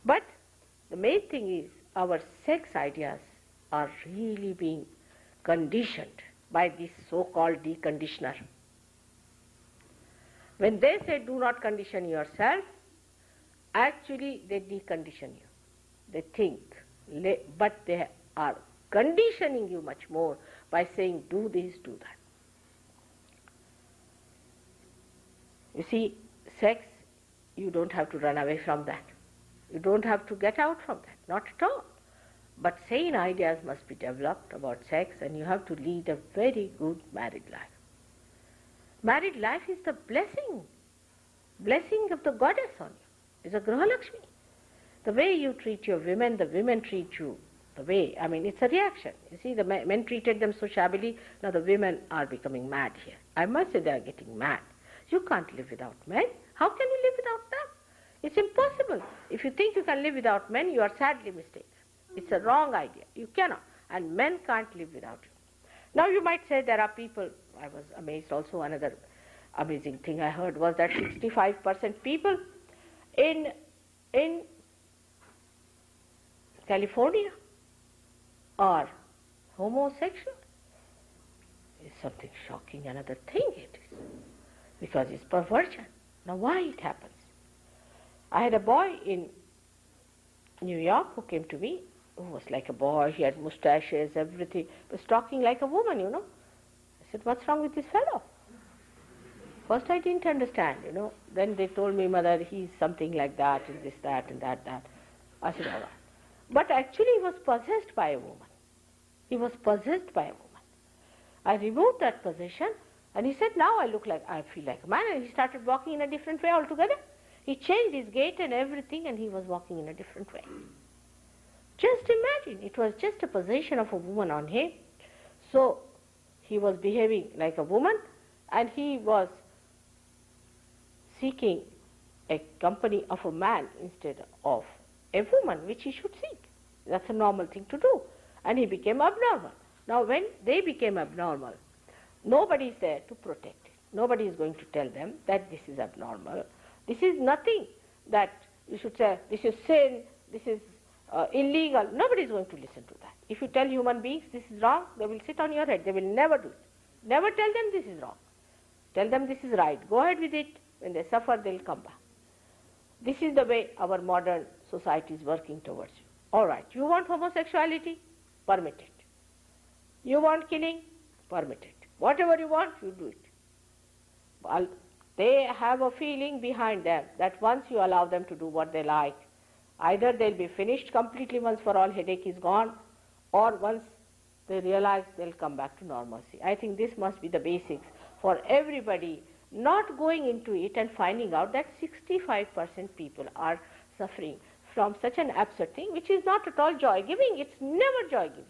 But the main thing is our sex ideas are really being conditioned by this so-called deconditioner. When they say do not condition yourself, actually they decondition you. They think, but they are conditioning you much more by saying do this, do that. You see, sex, you don't have to run away from that. You don't have to get out from that, not at all. But sane ideas must be developed about sex, and you have to lead a very good married life. Married life is the blessing of the goddess on you. It's a Graha Lakshmi. The way you treat your women, the women treat you. The way, I mean, it's a reaction. You see, the men treated them so shabbily, now the women are becoming mad here. I must say they are getting mad. You can't live without men. How can you live without them? It's impossible. If you think you can live without men, you are sadly mistaken. It's a wrong idea. You cannot. And men can't live without you. Now you might say there are people, I was amazed also, another amazing thing I heard was that 65% people in California are homosexual. It's something shocking, another thing it is. Because it's perversion. Now why it happens? I had a boy in New York who came to me, who was like a boy, he had mustaches, everything, was talking like a woman, you know. I said, what's wrong with this fellow? First I didn't understand, you know. Then they told me, mother, he's something like that, and this, that, and that. I said, all right. But actually he was possessed by a woman. He was possessed by a woman. I removed that possession, and he said, now I feel like a man, and he started walking in a different way altogether. He changed his gait and everything, and he was walking in a different way. Just imagine, it was just a possession of a woman on him. So he was behaving like a woman, and he was seeking a company of a man instead of a woman, which he should seek. That's a normal thing to do. And he became abnormal. Now when they became abnormal, nobody is there to protect it. Nobody is going to tell them that this is abnormal. This is nothing that you should say, this is sin, this is illegal. Nobody is going to listen to that. If you tell human beings this is wrong, they will sit on your head. They will never do it. Never tell them this is wrong. Tell them this is right. Go ahead with it. When they suffer, they will come back. This is the way our modern society is working towards you. All right, you want homosexuality? Permit it. You want killing? Permit it. Whatever you want, you do it. Well, they have a feeling behind them that once you allow them to do what they like, either they'll be finished completely once for all, headache is gone, or once they realize they'll come back to normalcy. I think this must be the basics for everybody, not going into it and finding out that 65% people are suffering from such an absurd thing, which is not at all joy-giving. It's never joy-giving.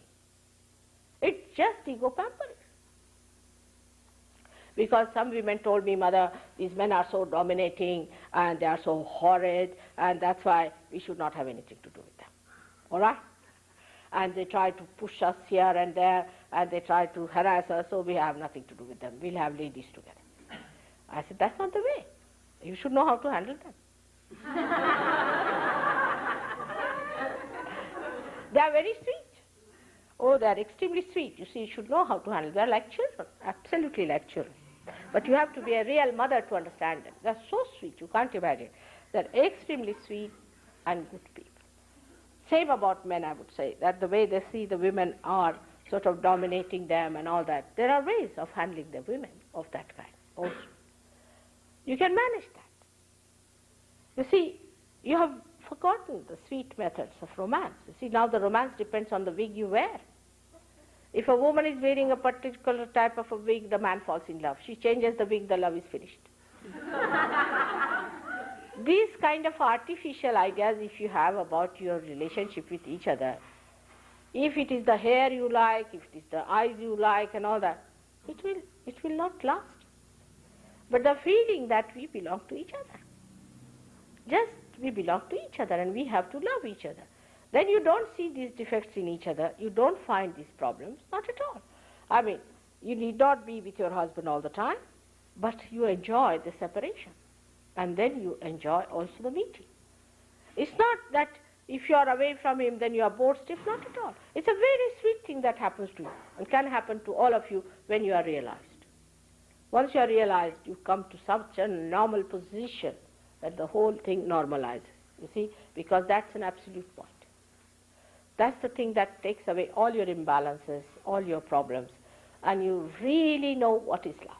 It's just ego pampering. Because some women told me, mother, these men are so dominating and they are so horrid, and that's why we should not have anything to do with them. All right? And they try to push us here and there, and they try to harass us, so we have nothing to do with them. We'll have ladies together. I said, that's not the way. You should know how to handle them. They are very sweet. Oh, they are extremely sweet. You see, you should know how to handle them. They are like children, absolutely like children. But you have to be a real mother to understand them. They are so sweet, you can't imagine. They are extremely sweet and good people. Same about men, I would say, that the way they see the women are sort of dominating them and all that. There are ways of handling the women of that kind also. You can manage that. You see, you have forgotten the sweet methods of romance. You see, now the romance depends on the wig you wear. If a woman is wearing a particular type of a wig, the man falls in love. She changes the wig, the love is finished. These kind of artificial ideas, if you have about your relationship with each other, if it is the hair you like, if it is the eyes you like and all that, it will not last. But the feeling that we belong to each other, just we belong to each other and we have to love each other. Then you don't see these defects in each other, you don't find these problems, not at all. I mean, you need not be with your husband all the time, but you enjoy the separation. And then you enjoy also the meeting. It's not that If you are away from him, then you are bored stiff. Not at all. It's a very sweet thing that happens to you and can happen to all of you when you are realized. Once you are realized, you come to such a normal position that the whole thing normalizes. You see, because that's an absolute point. That's the thing that takes away all your imbalances, all your problems, and you really know what is love.